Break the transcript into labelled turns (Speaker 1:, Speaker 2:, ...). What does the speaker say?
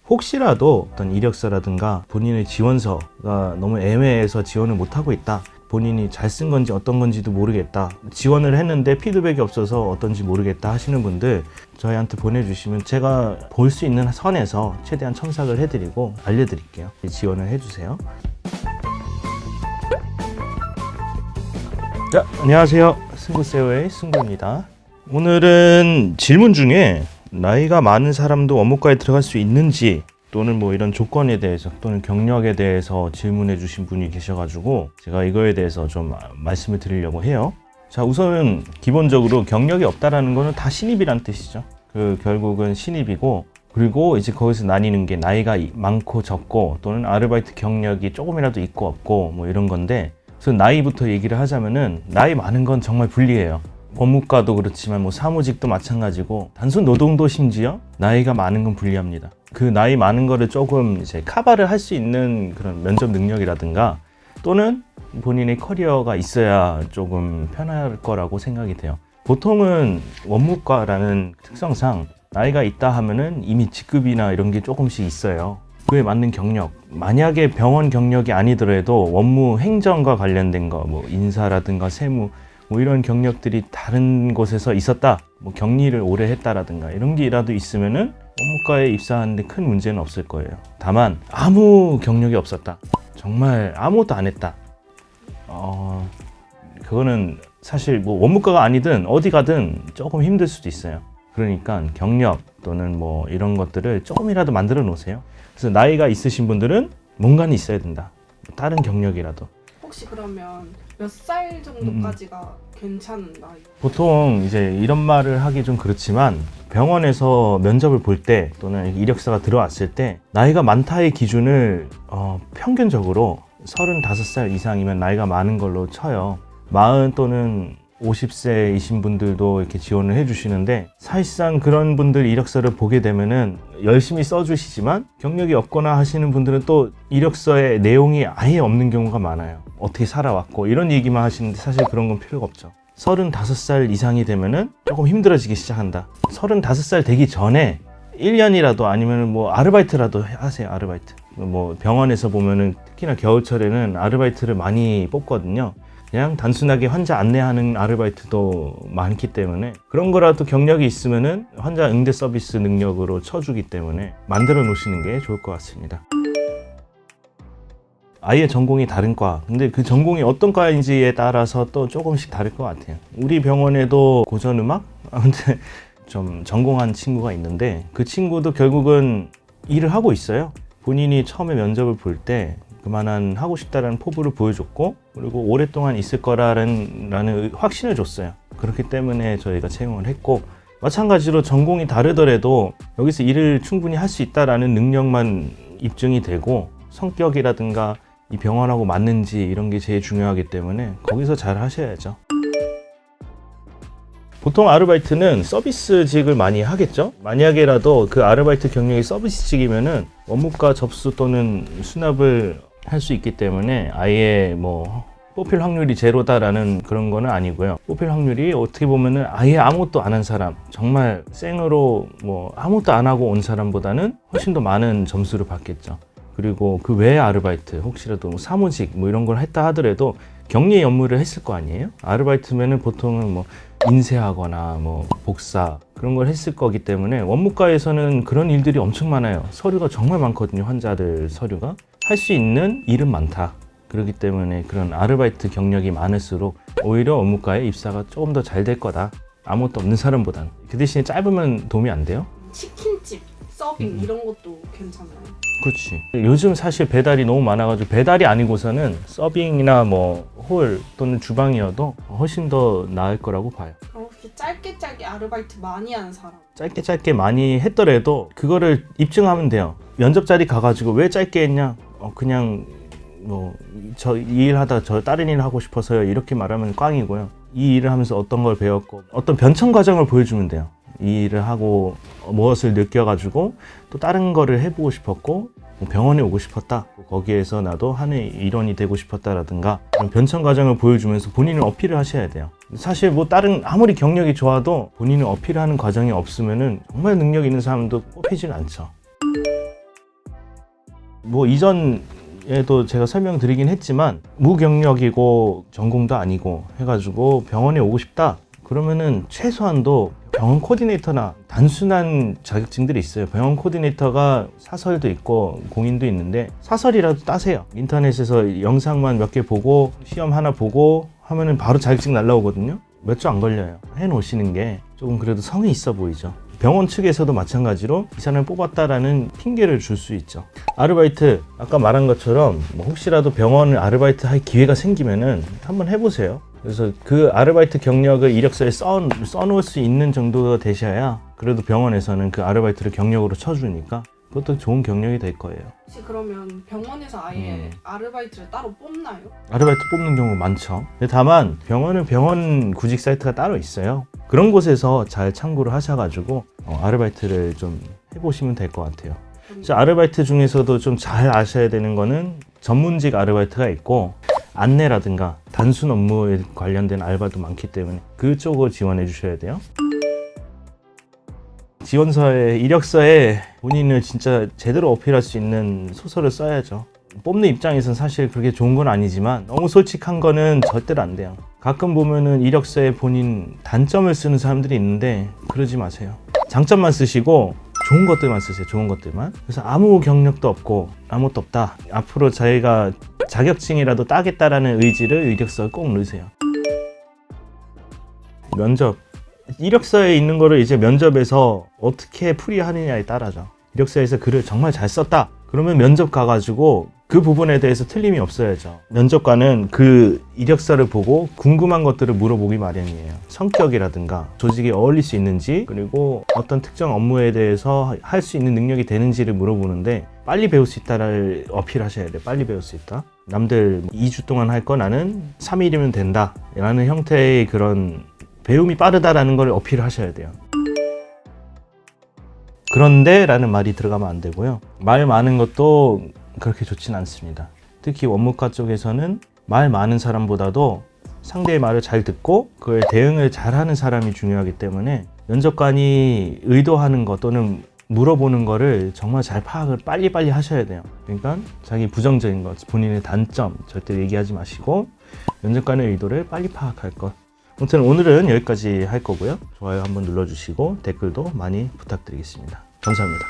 Speaker 1: 혹시라도 어떤 이력서라든가 본인의 지원서가 너무 애매해서 지원을 못하고 있다, 본인이 잘 쓴 건지 어떤 건지도 모르겠다, 지원을 했는데 피드백이 없어서 어떤지 모르겠다 하시는 분들 저희한테 보내주시면 제가 볼 수 있는 선에서 최대한 첨삭을 해드리고 알려드릴게요. 지원을 해주세요. 자, 안녕하세요. 승구세오의 승구입니다. 오늘은 질문 중에 나이가 많은 사람도 원무과에 들어갈 수 있는지, 또는 뭐 이런 조건에 대해서 또는 경력에 대해서 질문해 주신 분이 계셔가지고 제가 이거에 대해서 좀 말씀을 드리려고 해요. 자, 우선은 기본적으로 경력이 없다라는 거는 다 신입이란 뜻이죠. 결국은 신입이고, 그리고 이제 거기서 나뉘는 게 나이가 많고 적고, 또는 아르바이트 경력이 조금이라도 있고 없고 뭐 이런 건데, 그래서 나이부터 얘기를 하자면은 나이 많은 건 정말 불리해요. 법무과도 그렇지만 뭐 사무직도 마찬가지고, 단순 노동도 심지어 나이가 많은 건 불리합니다. 그 나이 많은 거를 조금 이제 커버를 할 수 있는 그런 면접 능력이라든가, 또는 본인의 커리어가 있어야 조금 편할 거라고 생각이 돼요. 보통은 원무과라는 특성상 나이가 있다 하면은 이미 직급이나 이런 게 조금씩 있어요. 그에 맞는 경력, 만약에 병원 경력이 아니더라도 원무 행정과 관련된 거, 뭐 인사라든가 세무, 뭐 이런 경력들이 다른 곳에서 있었다, 뭐 격리를 오래 했다라든가 이런 게라도 있으면은 원무과에 입사하는데 큰 문제는 없을 거예요. 다만 아무 경력이 없었다, 정말 아무것도 안 했다, 그거는 사실 뭐 원무과가 아니든 어디 가든 조금 힘들 수도 있어요. 그러니까 경력 또는 뭐 이런 것들을 조금이라도 만들어 놓으세요. 그래서 나이가 있으신 분들은 뭔가는 있어야 된다, 다른 경력이라도.
Speaker 2: 혹시 그러면 몇 살 정도까지가 괜찮은 나이?
Speaker 1: 보통 이제 이런 말을 하기 좀 그렇지만, 병원에서 면접을 볼 때 또는 이력서가 들어왔을 때 나이가 많다의 기준을 평균적으로 35살 이상이면 나이가 많은 걸로 쳐요. 40 또는 50세이신 분들도 이렇게 지원을 해주시는데, 사실상 그런 분들 이력서를 보게 되면은 열심히 써주시지만 경력이 없거나 하시는 분들은 또 이력서에 내용이 아예 없는 경우가 많아요. 어떻게 살아왔고 이런 얘기만 하시는데 사실 그런 건 필요가 없죠. 35살 이상이 되면은 조금 힘들어지기 시작한다. 35살 되기 전에 1년이라도 아니면 뭐 아르바이트라도 하세요. 아르바이트. 뭐 병원에서 보면은 특히나 겨울철에는 아르바이트를 많이 뽑거든요. 그냥 단순하게 환자 안내하는 아르바이트도 많기 때문에 그런 거라도 경력이 있으면은 환자 응대 서비스 능력으로 쳐주기 때문에 만들어 놓으시는 게 좋을 것 같습니다. 아예 전공이 다른 과, 근데 그 전공이 어떤 과인지에 따라서 또 조금씩 다를 것 같아요. 우리 병원에도 고전음악? 아무튼 좀 전공한 친구가 있는데, 그 친구도 결국은 일을 하고 있어요. 본인이 처음에 면접을 볼 때 그만한 하고 싶다라는 포부를 보여줬고, 그리고 오랫동안 있을 거라는 확신을 줬어요. 그렇기 때문에 저희가 채용을 했고, 마찬가지로 전공이 다르더라도 여기서 일을 충분히 할 수 있다라는 능력만 입증이 되고, 성격이라든가 이 병원하고 맞는지 이런 게 제일 중요하기 때문에 거기서 잘 하셔야죠. 보통 아르바이트는 서비스직을 많이 하겠죠. 만약에라도 그 아르바이트 경력이 서비스직이면은 원무과 접수 또는 수납을 할 수 있기 때문에 아예 뭐 뽑힐 확률이 제로다라는 그런 거는 아니고요. 뽑힐 확률이 어떻게 보면은 아예 아무것도 안 한 사람, 정말 생으로 뭐 아무것도 안 하고 온 사람보다는 훨씬 더 많은 점수를 받겠죠. 그리고 그 외의 아르바이트, 혹시라도 뭐 사무직 뭐 이런 걸 했다 하더라도 격리 업무를 했을 거 아니에요? 아르바이트면은 보통은 뭐 인쇄하거나 뭐 복사 그런 걸 했을 거기 때문에 원무과에서는 그런 일들이 엄청 많아요. 서류가 정말 많거든요. 환자들 서류가. 할 수 있는 일은 많다. 그렇기 때문에 그런 아르바이트 경력이 많을수록 오히려 원무과에 입사가 조금 더 잘 될 거다. 아무것도 없는 사람보단. 그 대신에 짧으면 도움이 안 돼요?
Speaker 2: 치킨집, 서빙 이런 것도 괜찮아요?
Speaker 1: 그렇지. 요즘 사실 배달이 너무 많아가지고 배달이 아니고서는 서빙이나 뭐 홀 또는 주방이어도 훨씬 더 나을 거라고 봐요.
Speaker 2: 그럼 혹시 짧게 아르바이트 많이 하는 사람?
Speaker 1: 짧게 많이 했더라도 그거를 입증하면 돼요. 면접 자리 가가지고 왜 짧게 했냐? 그냥 뭐 저 이 일 하다 저 다른 일 하고 싶어서요, 이렇게 말하면 꽝이고요. 이 일을 하면서 어떤 걸 배웠고 어떤 변천 과정을 보여주면 돼요. 이 일을 하고 무엇을 느껴가지고 또 다른 거를 해보고 싶었고, 병원에 오고 싶었다, 거기에서 나도 한의 일원이 되고 싶었다라든가 그런 변천 과정을 보여주면서 본인을 어필을 하셔야 돼요. 사실 뭐 다른 아무리 경력이 좋아도 본인을 어필하는 과정이 없으면은 정말 능력 있는 사람도 뽑히진 않죠. 뭐 이전에도 제가 설명드리긴 했지만 무경력이고 전공도 아니고 해가지고 병원에 오고 싶다 그러면은 최소한도 병원 코디네이터나 단순한 자격증들이 있어요. 병원 코디네이터가 사설도 있고 공인도 있는데 사설이라도 따세요. 인터넷에서 영상만 몇 개 보고 시험 하나 보고 하면은 바로 자격증 날라오거든요. 몇 주 안 걸려요. 해놓으시는 게 조금 그래도 성의 있어 보이죠. 병원 측에서도 마찬가지로 이 사람을 뽑았다라는 핑계를 줄 수 있죠. 아르바이트 아까 말한 것처럼 뭐 혹시라도 병원을 아르바이트 할 기회가 생기면은 한번 해보세요. 그래서 그 아르바이트 경력을 이력서에 써놓을 수 있는 정도가 되셔야 그래도 병원에서는 그 아르바이트를 경력으로 쳐주니까 그것도 좋은 경력이 될 거예요.
Speaker 2: 혹시 그러면 병원에서 아예 아르바이트를 따로 뽑나요?
Speaker 1: 아르바이트 뽑는 경우 많죠. 근데 다만 병원은 병원 구직 사이트가 따로 있어요. 그런 곳에서 잘 참고를 하셔가지고 아르바이트를 좀 해보시면 될 것 같아요. 아르바이트 중에서도 좀 잘 아셔야 되는 거는 전문직 아르바이트가 있고 안내라든가 단순 업무에 관련된 알바도 많기 때문에 그쪽을 지원해 주셔야 돼요. 지원서에 이력서에 본인을 진짜 제대로 어필할 수 있는 소설을 써야죠. 뽑는 입장에서는 사실 그렇게 좋은 건 아니지만 너무 솔직한 거는 절대로 안 돼요. 가끔 보면은 이력서에 본인 단점을 쓰는 사람들이 있는데 그러지 마세요. 장점만 쓰시고 좋은 것들만 쓰세요. 좋은 것들만. 그래서 아무 경력도 없고 아무것도 없다. 앞으로 저희가 자격증이라도 따겠다라는 의지를 이력서에 꼭 넣으세요. 면접. 이력서에 있는 거를 이제 면접에서 어떻게 풀이하느냐에 따라죠. 이력서에서 글을 정말 잘 썼다. 그러면 면접 가가지고 그 부분에 대해서 틀림이 없어야죠. 면접관은 그 이력서를 보고 궁금한 것들을 물어보기 마련이에요. 성격이라든가 조직에 어울릴 수 있는지 그리고 어떤 특정 업무에 대해서 할 수 있는 능력이 되는지를 물어보는데 빨리 배울 수 있다를 어필하셔야 돼요. 빨리 배울 수 있다. 남들 2주 동안 할 거 나는 3일이면 된다 라는 형태의 그런 배움이 빠르다라는 걸 어필하셔야 돼요. 그런데 라는 말이 들어가면 안 되고요. 말 많은 것도 그렇게 좋진 않습니다. 특히 원무과 쪽에서는 말 많은 사람보다도 상대의 말을 잘 듣고 그걸 대응을 잘하는 사람이 중요하기 때문에 면접관이 의도하는 것 또는 물어보는 거를 정말 잘 파악을 빨리빨리 하셔야 돼요. 그러니까 자기 부정적인 것, 본인의 단점 절대 얘기하지 마시고 면접관의 의도를 빨리 파악할 것. 아무튼 오늘은 여기까지 할 거고요. 좋아요 한번 눌러주시고 댓글도 많이 부탁드리겠습니다. 감사합니다.